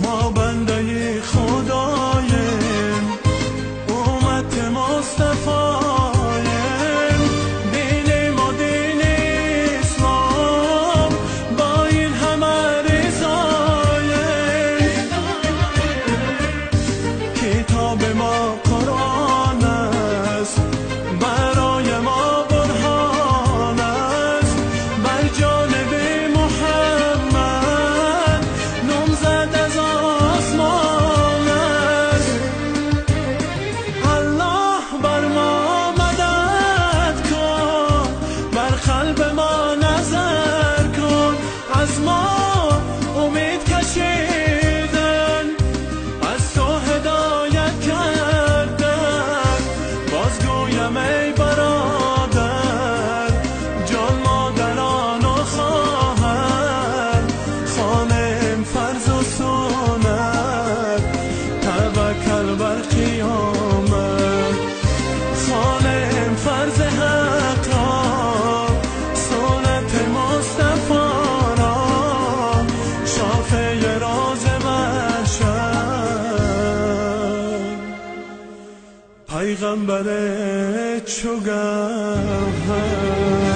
ما بنده خدایم، امت مصطفایم، دین ما دین اسلام، با این همه رضایم. کتاب ما قرآن است، برای ما برهان است، بر جانب محمد نامزد از آسمان است. الله بر ما مدد کن، بر قلب ما نظر کن، از ما امید کشیدن، از تو هدایت کردن. بازگویم ای برادر، جان مادران و خواهر، خوانیم فرض و سنت، توکل بر قیامت. خوانیم فرض حق را، سنت مصطفی را، شافع راز بشر. پیغمبر چو گوهر